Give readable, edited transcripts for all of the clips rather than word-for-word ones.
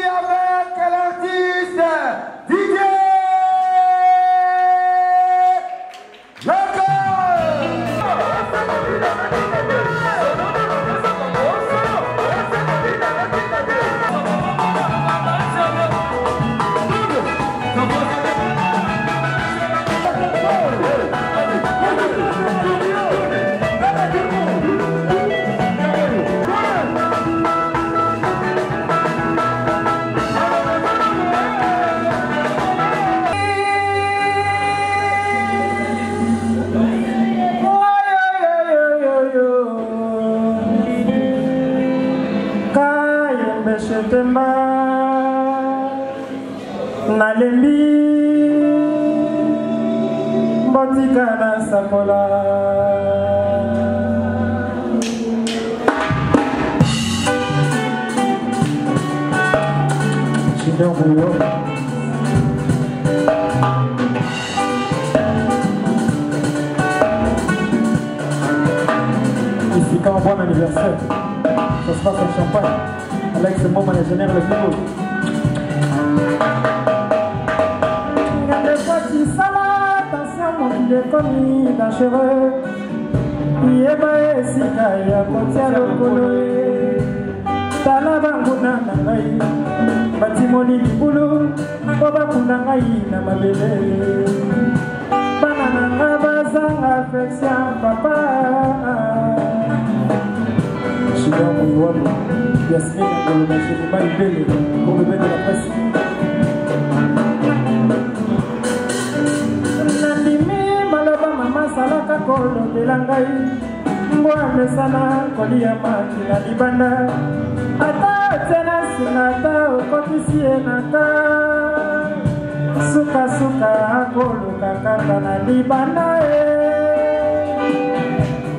avec l'artiste DJ Nalembi Botika na sapola Chidon Bouyo Ici quand on voit un anniversaire ça se passe en Champagne avec ce moment les génères le plus beau il est commis dangereux. Il est baé si kaya kotia lokoloe. Talabanguna nangai. Batimoni libulu. Boba kunangai na mabele. Banana ngabazang affection papa. Chidon Bouyo, Yasmine Ngoloma, Chéri Maïbele, pour le bien de la presse. Salaka kolo belangai Mwa mesana kolia makila libanda Ata tena sinata ukotisi enaka Suka suka kolo kakata na libanda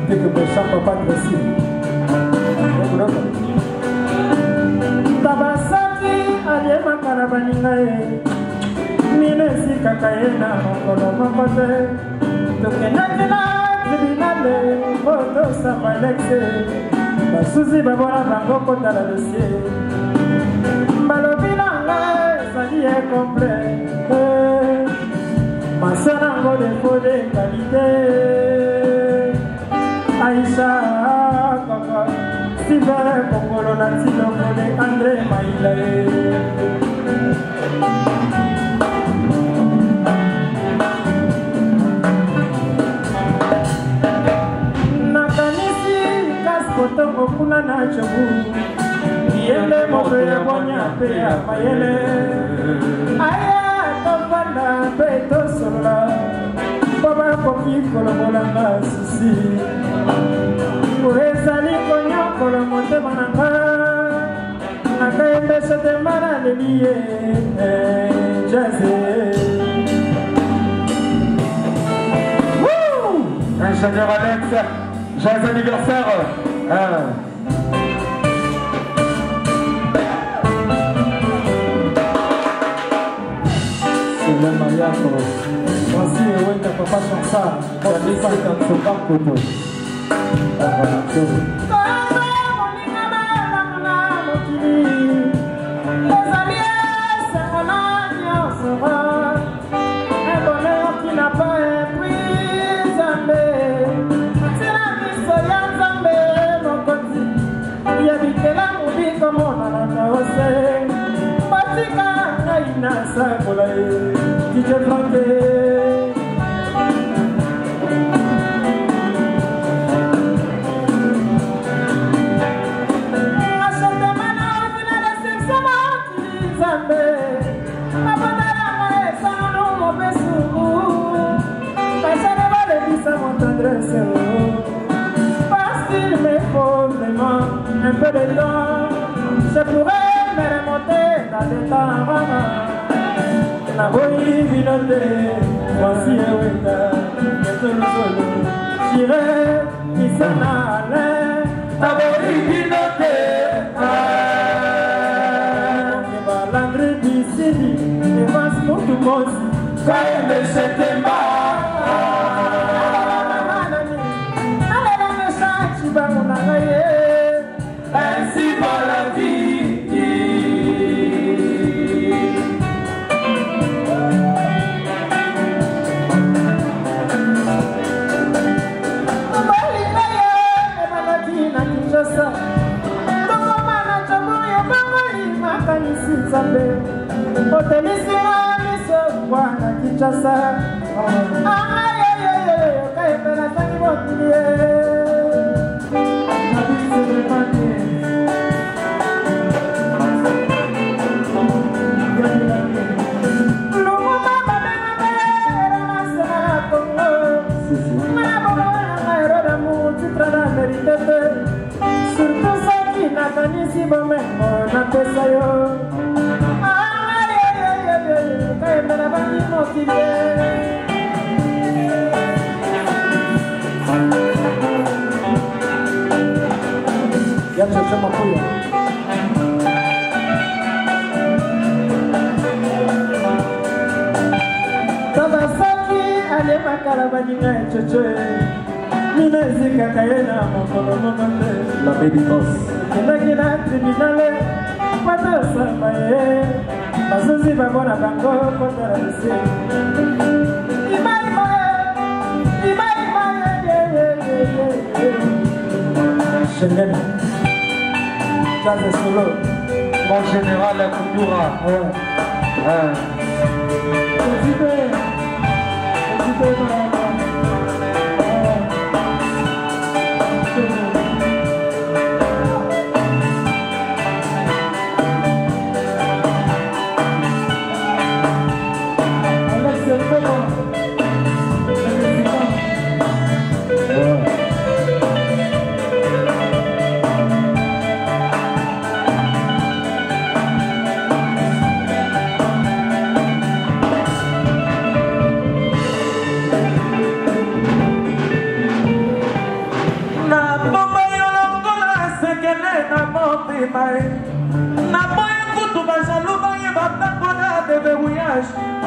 Dès que mon chant papa grossit Tabasaki aliema karabaningae Mine sikakaena mokolo makote Tokenatela tribunale Moto Savalexe Basuzi babona bango kota la dossier Balobinanga Sali est complet Masanango défaut de qualité Aïcha Kaka Sylvain Kongolo Natilo Kole André Maïlae Kotongo kuna na chobu Yele mobe bonya pe amayele Aya tofanda pe tosola Baba koki kolobolanga sisi Uezali konyo kolomote mananga Nakaembe sote mana leliye Jazé Ingénieur Alex, joyeux anniversaire. C'est le mariage. Voici Wenda Papa Chansa. Kalisa Kansoka Koto. DJ Franke parce qu'il me faut vraiment un peu de temps je pourrais me remonter dans les temps na boyi vinote voici Wenda Ketolo solo Chire Isana Ale na boyi vinote Balandre Bisidi Evans Motumos Kaime Shetemba Ainsi va la vie makanisi nzambe otelisina miso wana Kinshasa kayepela sangi motilie lumuma babengabera masana na Kongo mabogana eroda mutitra na veritete surtout saki nakanisi bomengo napesa yo kayepela bangi motilie Yacha mapuya Tabasaki ale makala baninga chocho Minezika kayena mokolo mokonde La baby boss Kinakina criminale Pata samaye Bazuzi babona bango Kota la bisi Imai Schengen Jazz solo Mon général Kundura.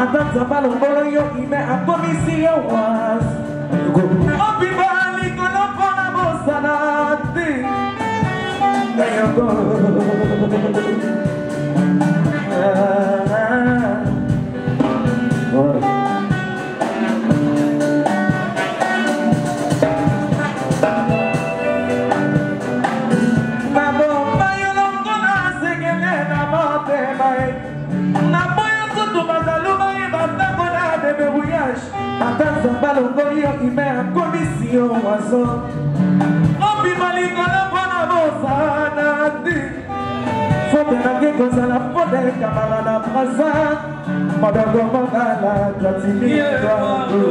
Atanza balongolo yo ime akomisi yo was Obi bali kono pona bosanati There you go Mabomba yo longola segele na mote bai Na boyo kutu bazaluba Atanza balongoli yo ime a komisio wazo Obi malikolo pona bosana di Fote na kiko zala fote kamala na prasa Madogo mokala jatini dwango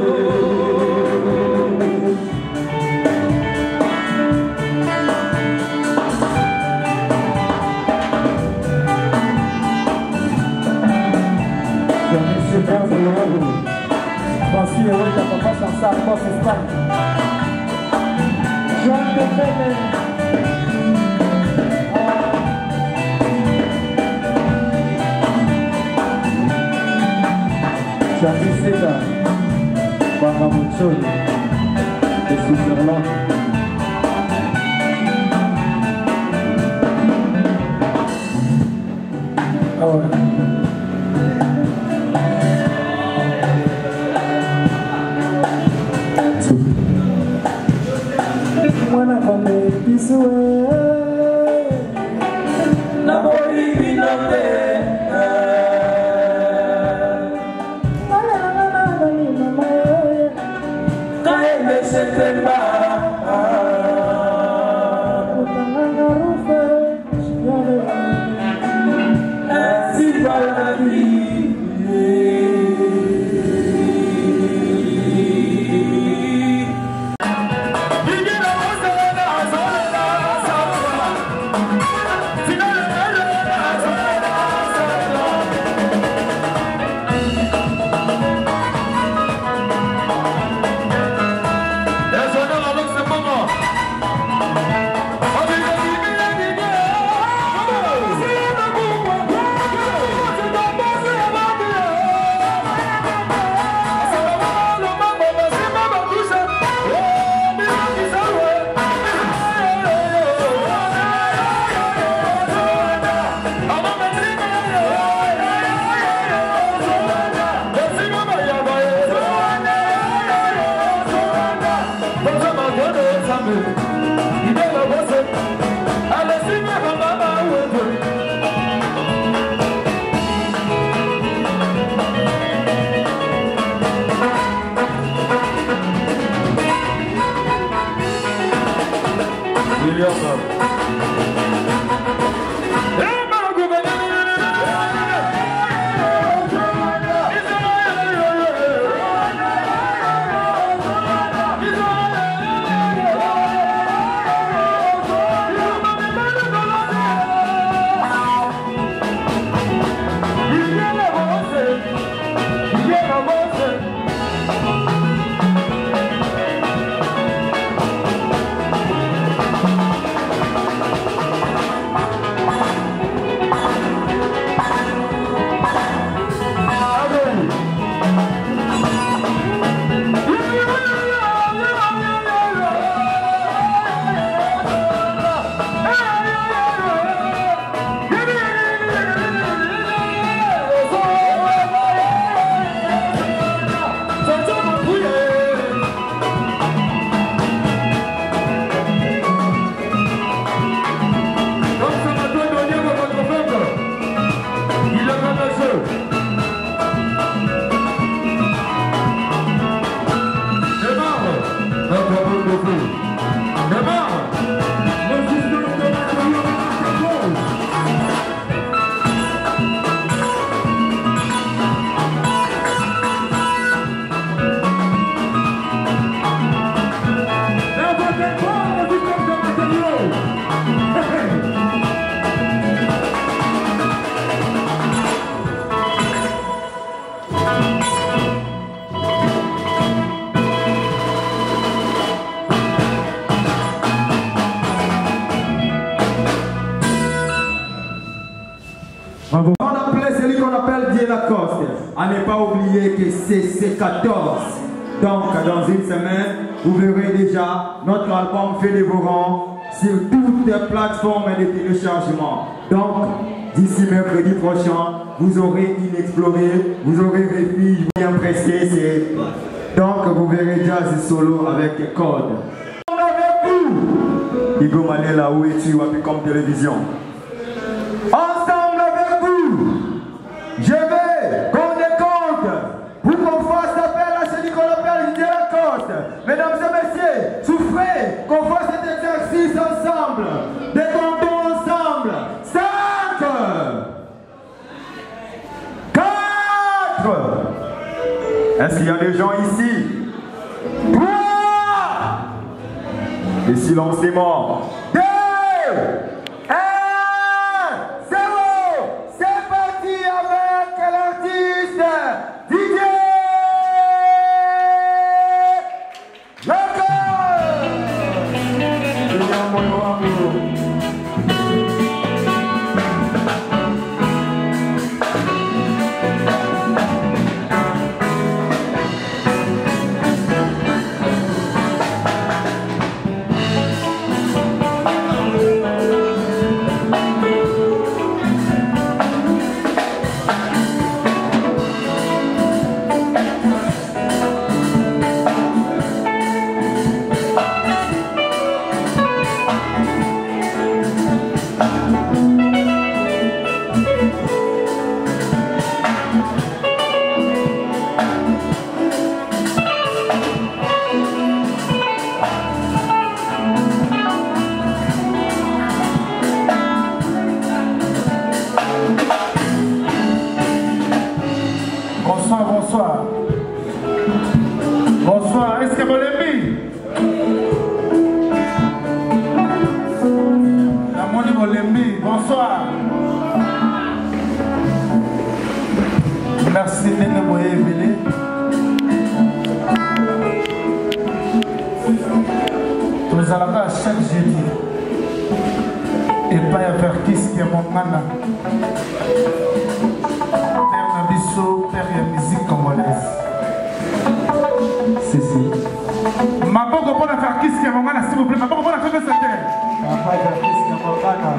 Voici le rôle de papa Sansa, poste Espagne. Joan de Pele. Charlie Seda, Baramucholi, de Switzerland. Ah ouais. Mwana kome pisue na boli binote kaeme setemba utanganga rufe sipaladi On appelle celui qu'on appelle Dieu Lacoste. À ne pas oublier que c'est 14. Donc, dans une semaine, vous verrez déjà notre album Fait dévorant sur toutes les plateformes de téléchargement. Donc, d'ici mercredi prochain, vous aurez Inexploré, vous aurez Refuge, bien pressé. Donc, vous verrez Jazz Solo avec Code. Avec vous, Igo Malela, où es-tu, Wapicom Télévision? Ensemble avec vous, je vais qu'on décompte pour qu'on fasse appel à celui qu'on appelle Dieu Lacoste. Mesdames et messieurs, souffrez qu'on fasse cet exercice ensemble. Décomptons ensemble. 5, 4. Est-ce qu'il y a des gens ici? 3. Le silence est mort. 2, 1, 0. C'est parti avec l'artiste DJ Lacoste. Bonsoir. Bonsoir. Est-ce que vous l'aimez? La monnaie vous l'aimez. Bonsoir. Merci de nous aimer. Nous allons à chaque jeudi. Et pas à faire qu'est-ce qui est mon mana. Père et musique congolaise. C'est si. Ma bonne pour la faire qu'est-ce qu'il y a mon gars, s'il vous plaît. Ma bonne pour la faire cette terre. Ma bonne pour la faire qu'est-ce qu'il y a mon gars.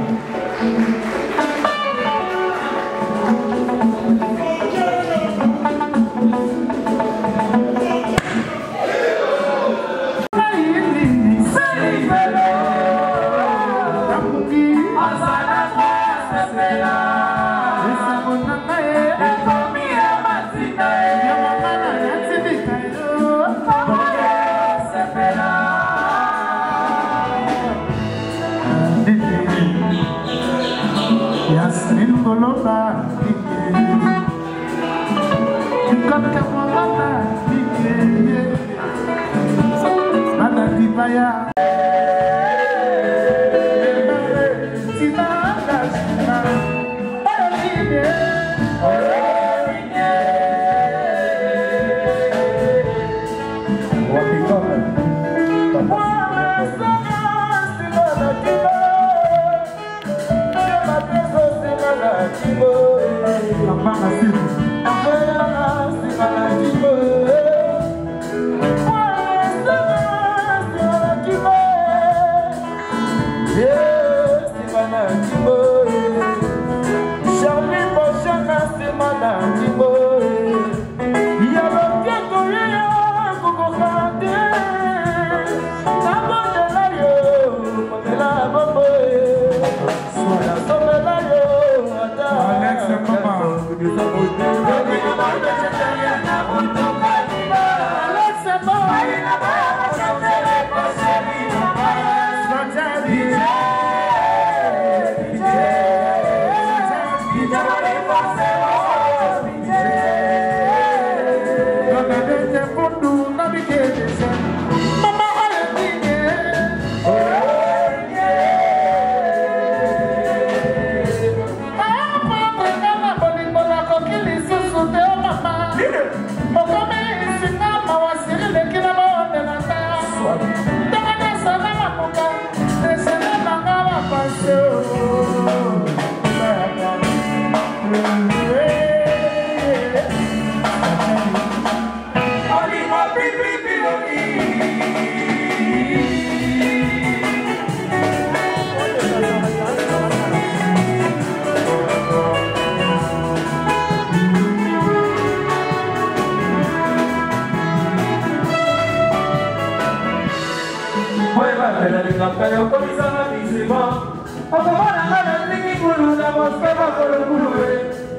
sema kolo kuluwe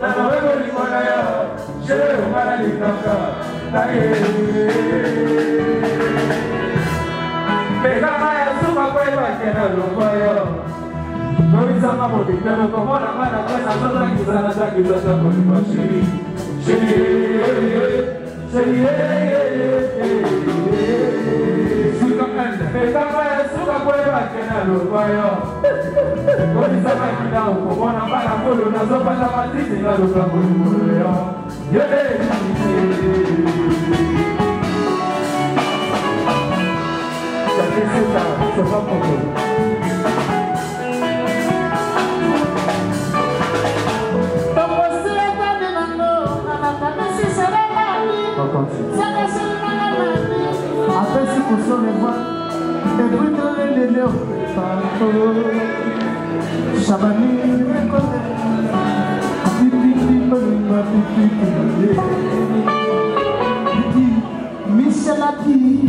na wewe limona ya shewe mara likaka taye Megama ya suma kweba kena lupayo Noi sama modi pero komona mana kwena sasa kizana zaki sasa koni mashiri Shiri Megama ya suma kweba kena lupayo Noi sama kidao komona mana kulu na sopa na matiti na lupa kulu yo Yede Sita, sopa kulu Après si pour se revoir, et puis dans les léos, Chabani, Michel Aki,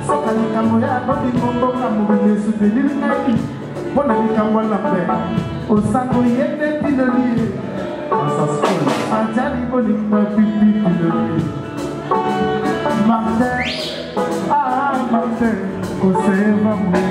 Soka likambo ya bobingo kamubele soutenir ngai pona likambo la paix osango yende piloli asaskol ajali bolingo pipi piloli Martin Martin oseva mwe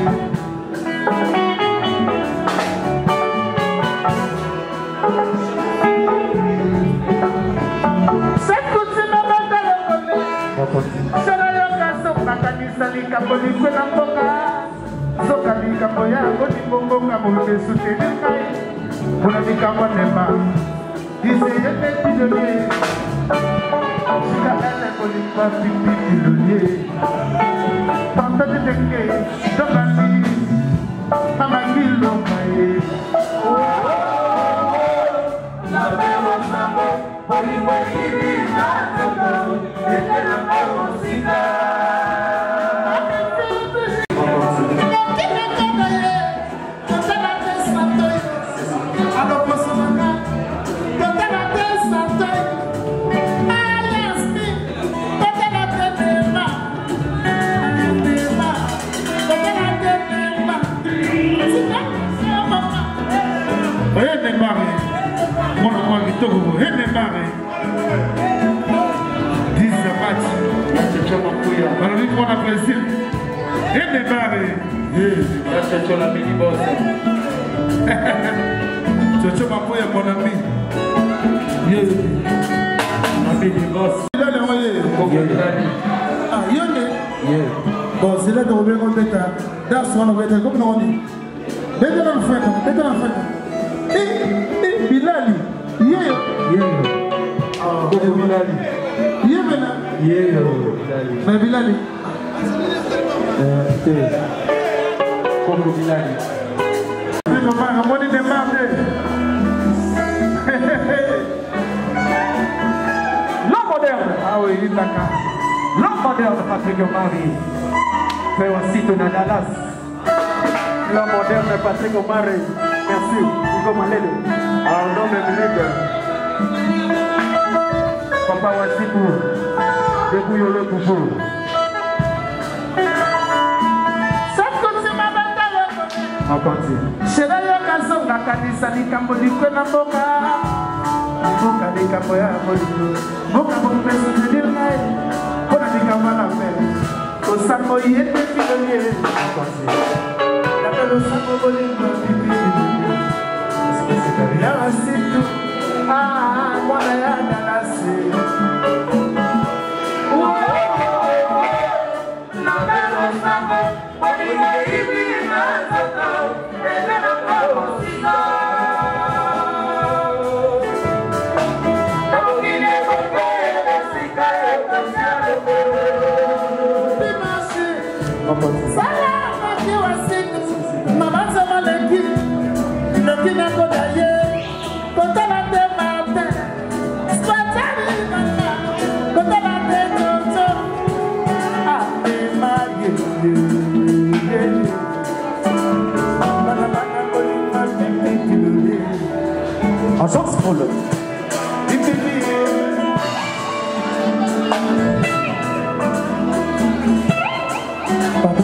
Salika bolikwe na mboka Soka likambo ya bolingo kamubele soutenir ngai pona likambo nema Dise yende piloli Sika ele bolingo pipi piloli Tante de teke Dogani Amakilo kaye La bebo sabo Bolingo hivi na toko Ete na mawosika On a plaisir. Et démarrer. C'est la mini-boss. Tu m'as pris mon ami. La mini-boss. Il a les moyens. Ah, il y a des. Bon, c'est là qu'on veut qu'on déta. Dans ce qu'on veut comme on dit. Dès dans le fait. Et Bilali. Ah, Bilali. Mais Bilali. Como Bilali. L'homme moderne. Ah oui, il est l'homme moderne, Patrick Omari. Fait aussi ton Dallas. L'homme moderne, Patrick Omari. Merci. Hugo Malele. Ah, l'homme de leader. Papa Wassipou. Débouillons le toujours. Shera yo kazonga kanisa likambo likwe na mboka Mboka likambo ya bolingo Mboka bombe soutenir ngai Pona likambo na paix Osango yende pilolier Napel osango bolingo pipi Ya wasitu mwana ya dalasi Napel osango bolingo pipi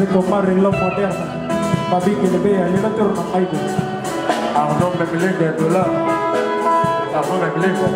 Patrick Omar et l'homme moderne. Babi Kelebe, il y a un autre Maïdo. Arnaud Memlinga de là. Arnaud Memlinga.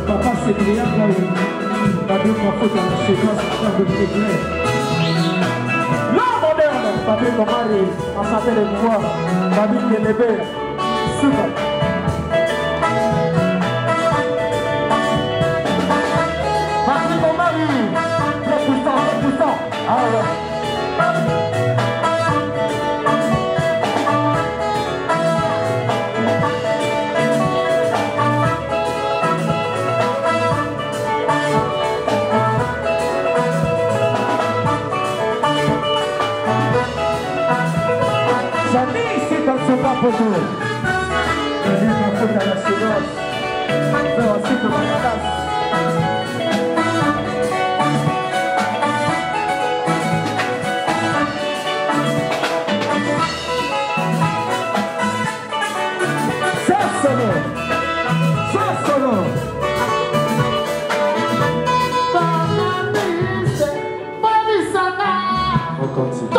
Papa c'est bien, Babi Mafou dans la séquence de l'éclair. L'homme moderne, Patrick Omar en santé de pouvoir, Babi Kelebe, super. Patrick Omar, très puissant. Ah ouais. Pour vous. Je vais m'en foutre à la séquence. Je vais ensuite de ma place. Ça solo. On continue.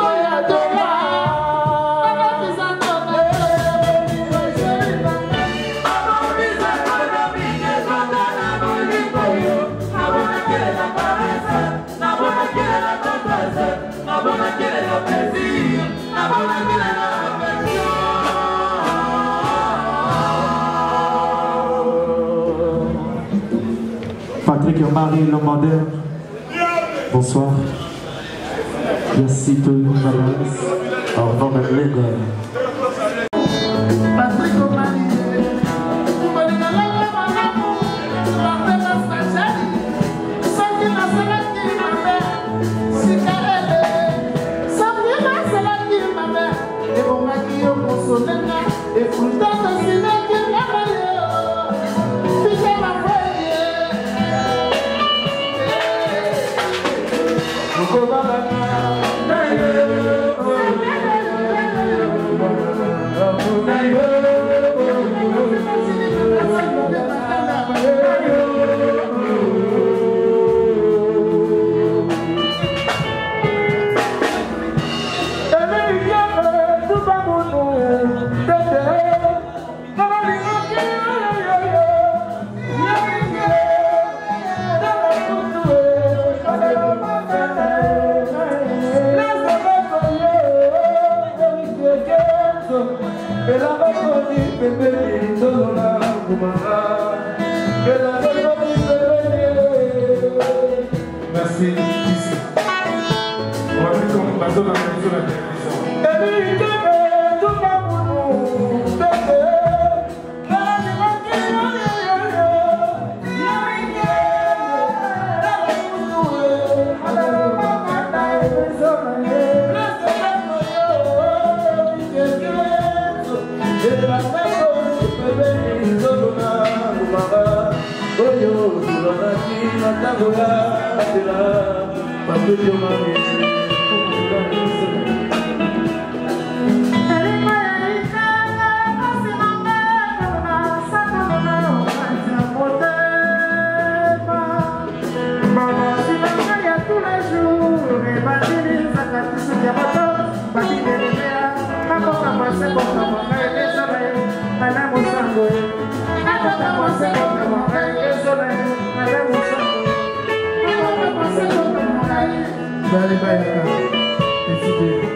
Patrick Omar, l'homme moderne. Bonsoir. Merci tout le monde. Au revoir, Patrick Omar. Merci. On va mettre comme bateau dans la télévision. natabola atela Patrick Omari Vale, vai, cara. Esse vídeo.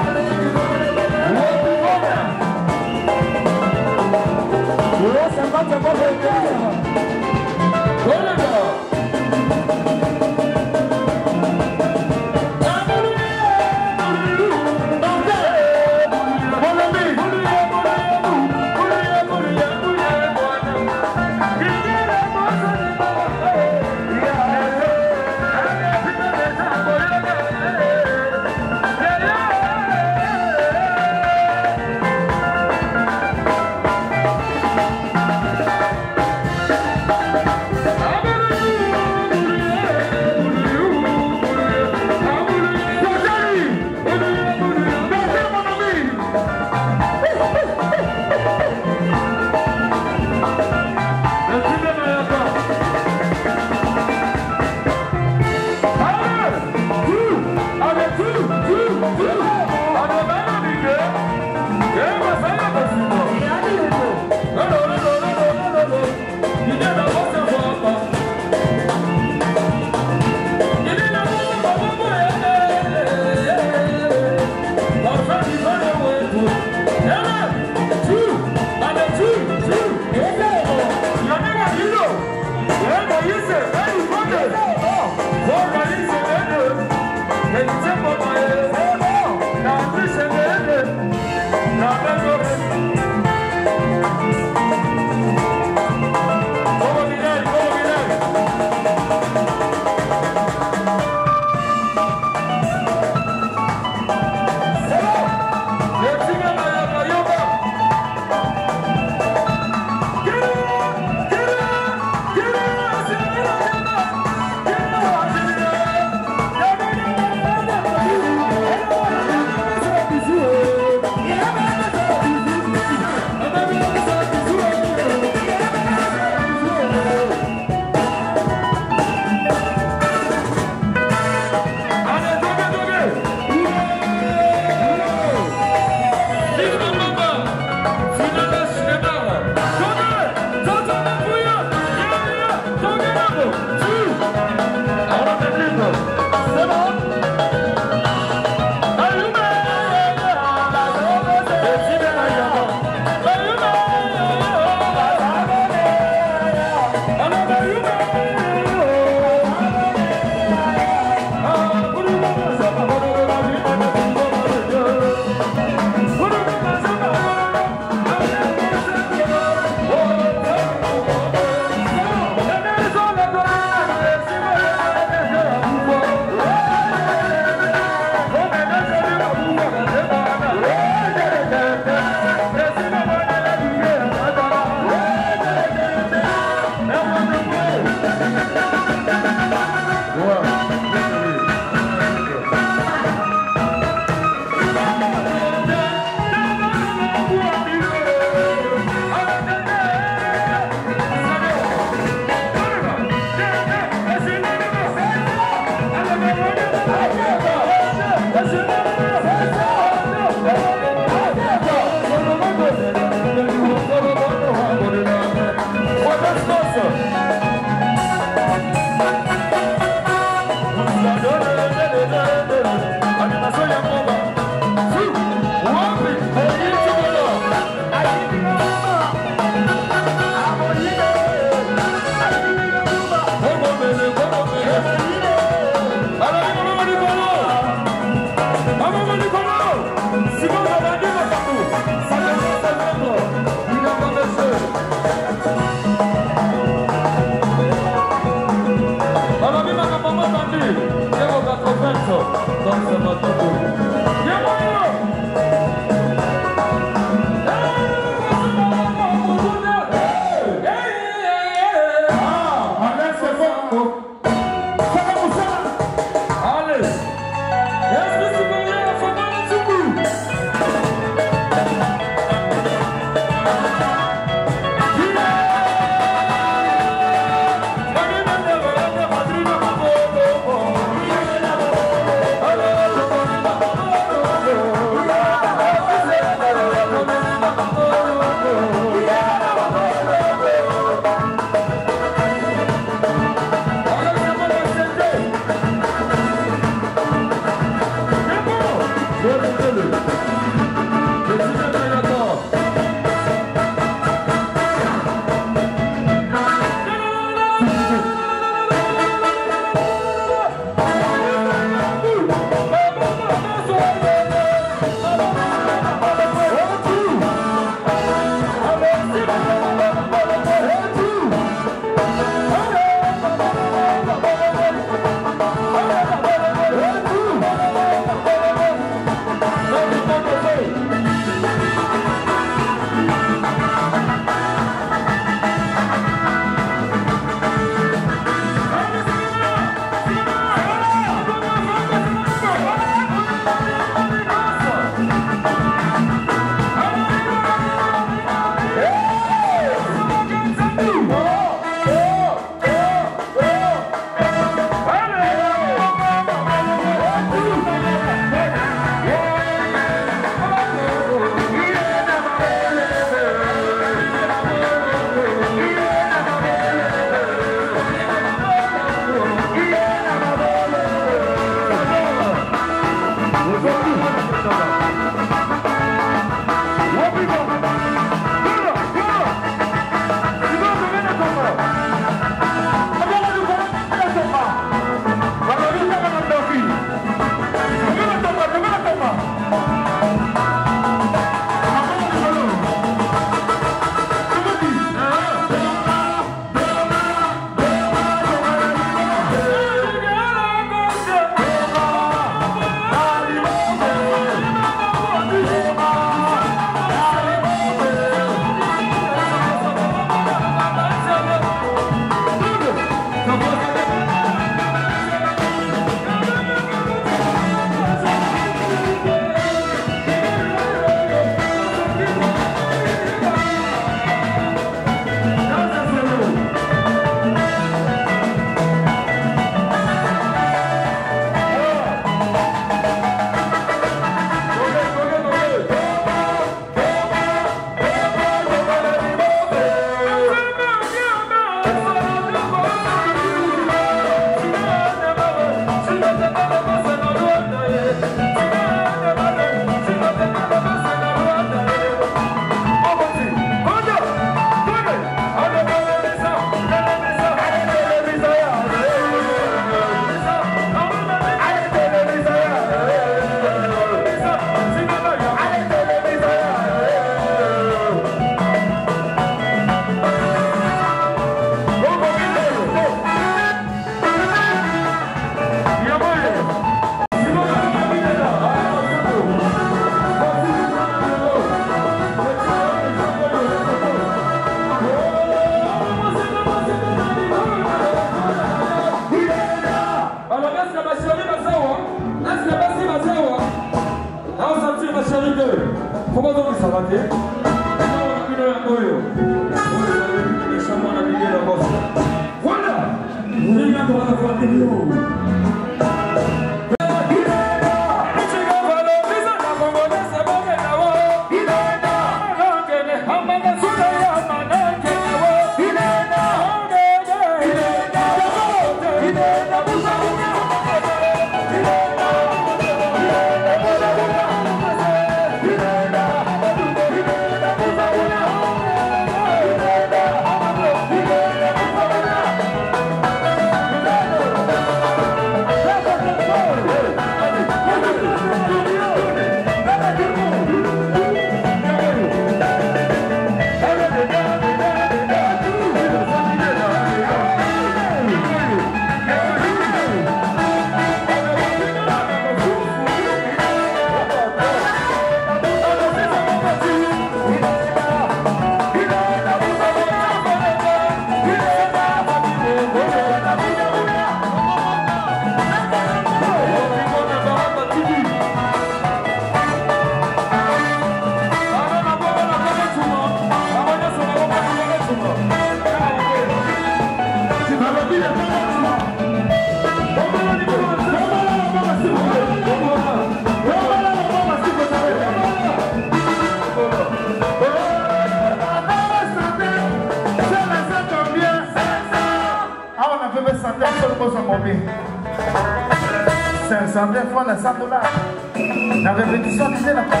500 francs, les 100 $. La répétition, disait la place.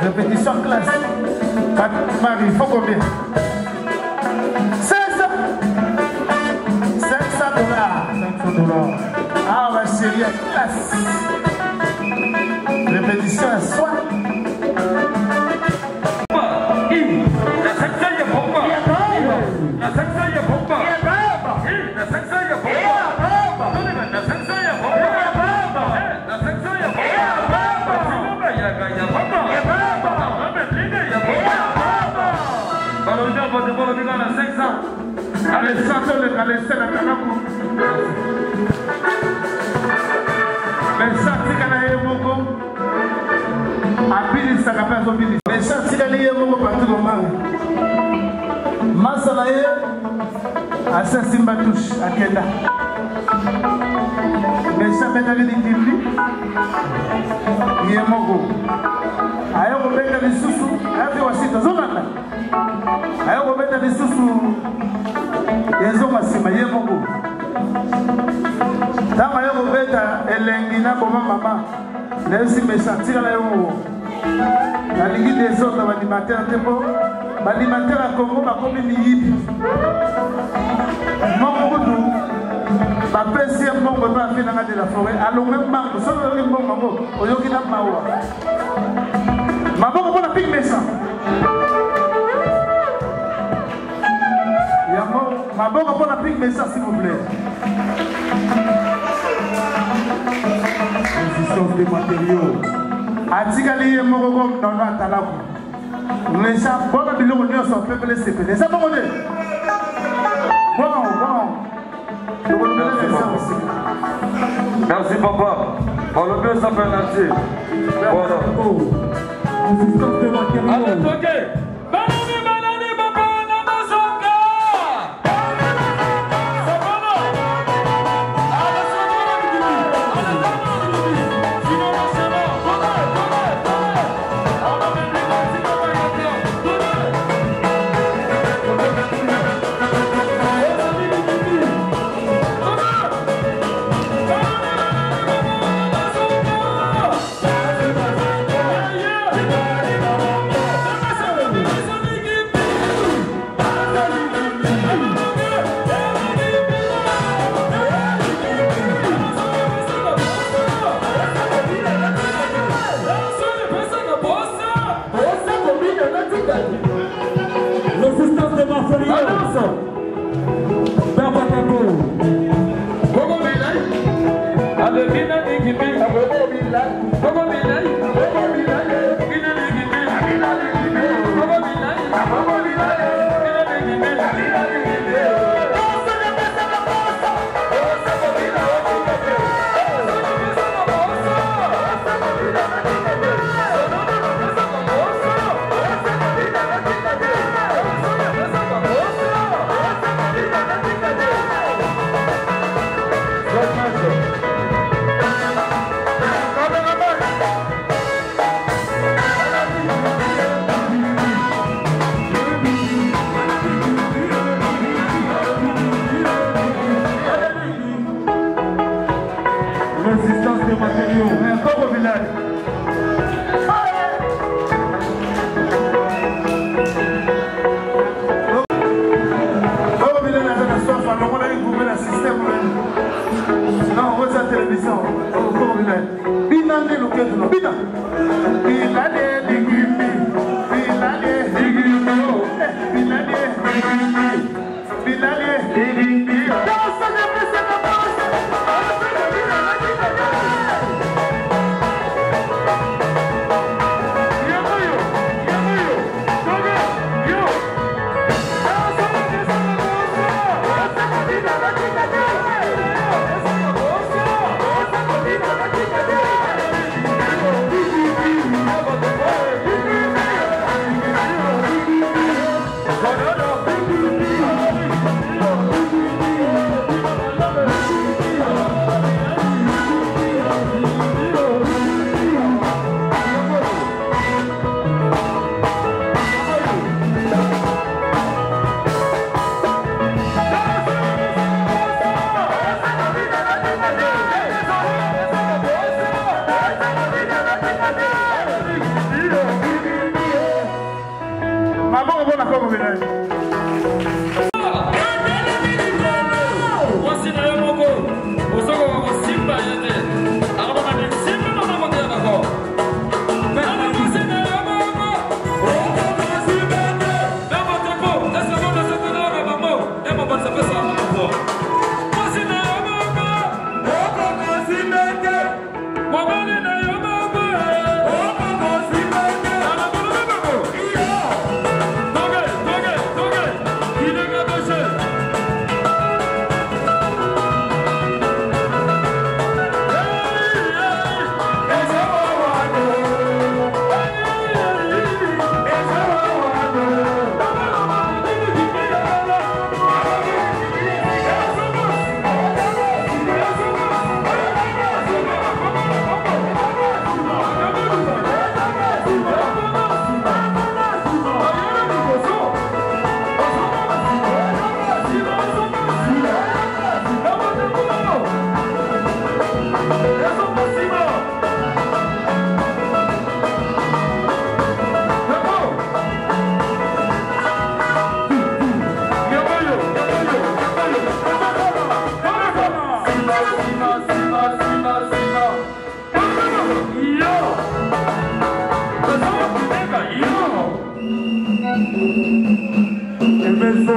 Répétition classe. Marie, il faut combien? 500 $. Ah, ma chérie, classe. Répétition à soi. de bon, on a 5 ans. Allez, chantons le calestel à Kanakou. Mais ça, c'est qu'on a eu beaucoup. Abili, ça n'a pas oublié. Mais ça, c'est qu'on a eu beaucoup partout au monde. Masalaye, à Simbatouche, à Kenda. Mais ça, c'est qu'on a eu beaucoup. Il est beaucoup. Ayo kubeta lisusu hapo wasita zonana ayo kubeta lisusu yezo masima ye Mungu tama yo kubeta elengi na boma mama na esi mesantira la yo na lingi des autres alimentaires tempo alimentaire à Congo bakomi ni yibi Mungu ba pesi Mungu ba fina de la forêt allo même mango solo le Mungu oyoki na mawa Maboko pour la pique méchant. Maboko pour la pique méchant, s'il vous plaît. Résistance des matériaux. Atikali est mort comme dans la talaku. Les gens, bon, le bilan de son peuple est séparé. C'est bon, Merci, papa. Pour le mieux, ça fait merci. Voilà. Résistance des matériaux. Allez, toquez. Toge,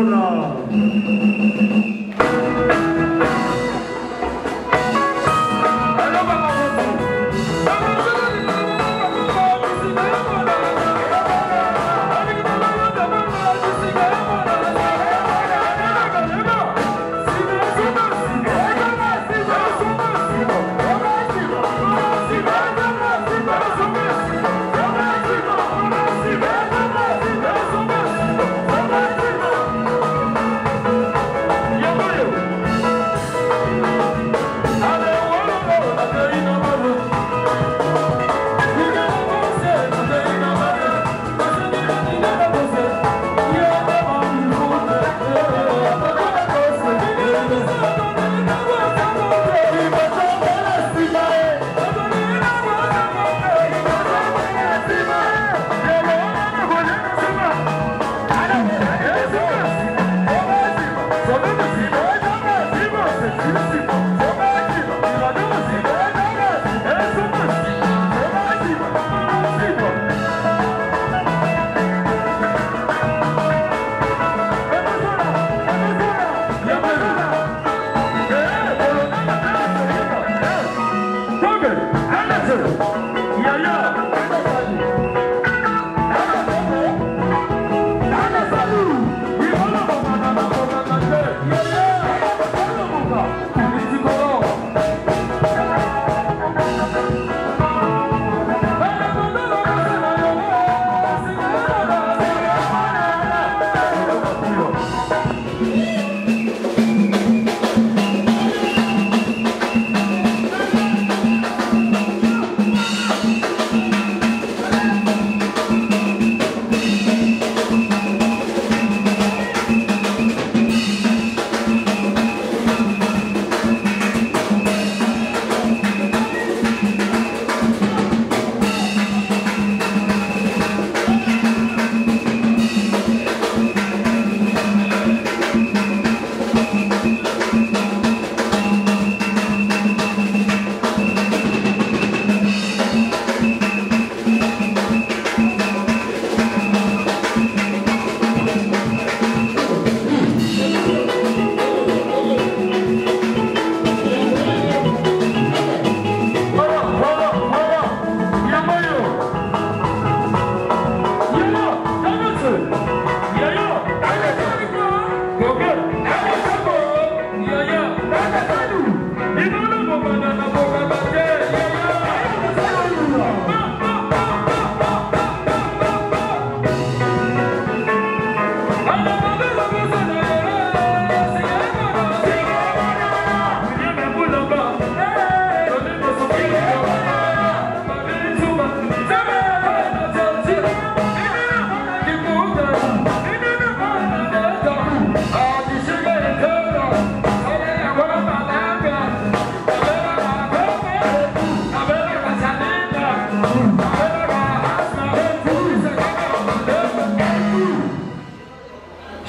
Zola.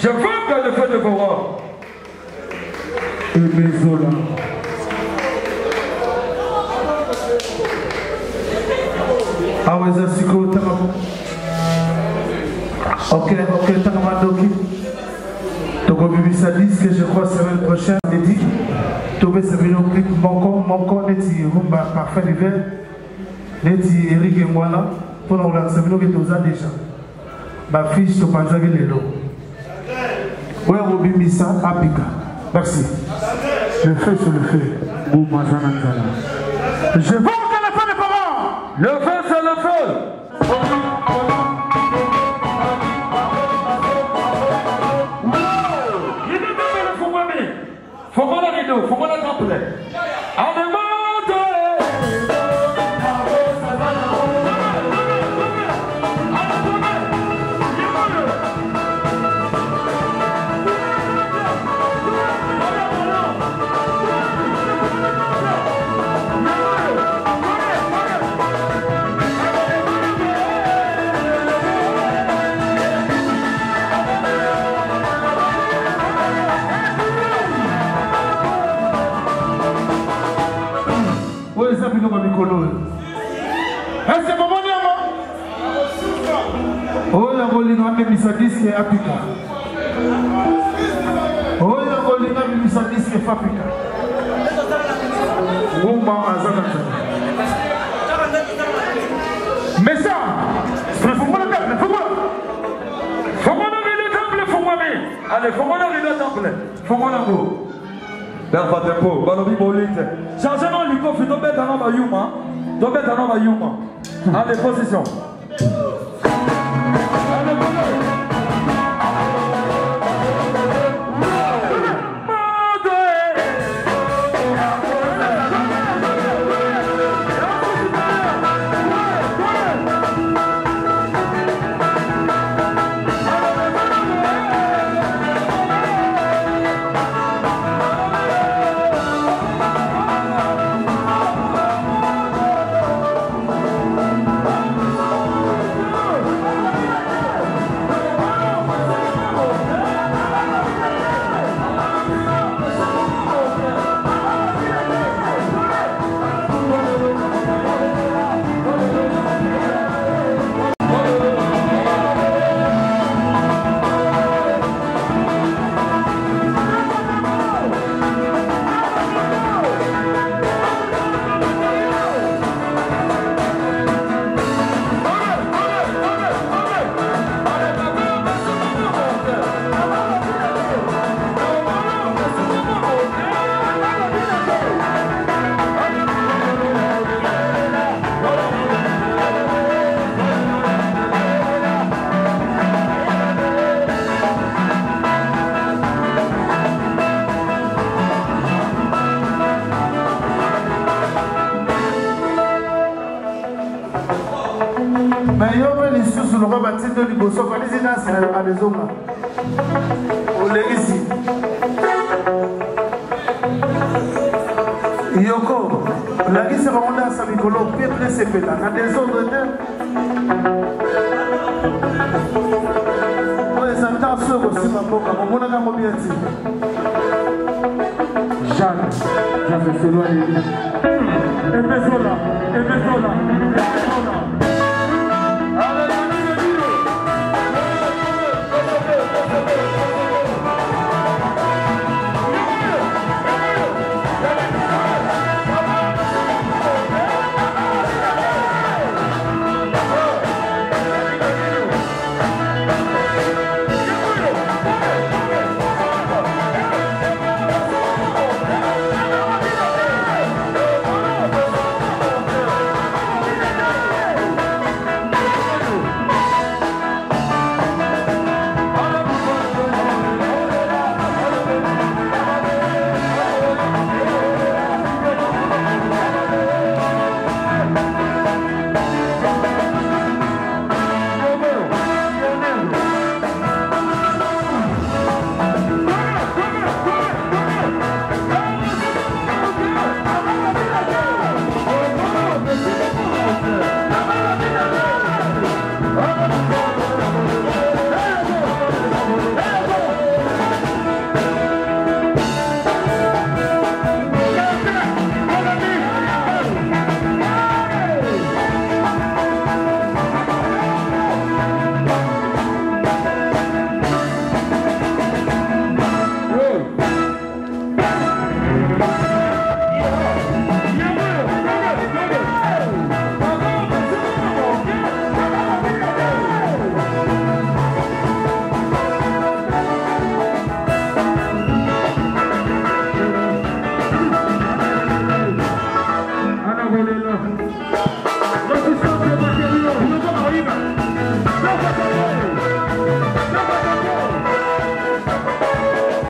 Je veux que le feu de vos rois. Aimé Zola. Aweza siku tamapo. Ok, tamadoki. Toko bibisa disque, je crois, semaine prochaine, midi. Tobé se vino clip Monko, neti rumba parfait l'hiver. Neti Eric et Mwala. Pour nous lancer, nous qui nous a déjà. Ma fiche, tu penses que les lots. Oui, Robimisa, Apika. Merci. Le feu sur le feu. Je veux que le feu des parents. Le feu, c'est le feu. Faut pas la rideau, faut pas la tremper. Est-ce que oh, la volée noire de Missa disque et Apika. oyo kolinga bimisa diske Afrika ngumba azana mais ça faut-moi le temple allez faut-moi le temple faut-moi la go Père Patempo, Balobi Bolite. Changement du coffre, tu bête dans ma yuma. Tu bête dans ma yuma. Allez, position. Mais yo me les sous le roi baptiste de Liboso, quand les états à des hommes. On les ici. Yoko, la vie sera rendue à Samikolo, peuple c'est pétard, à des ordres de. On les entend sur aussi ma boca, mon mon agamo bien dit. Jeanne, c'est loin. Et Bezola.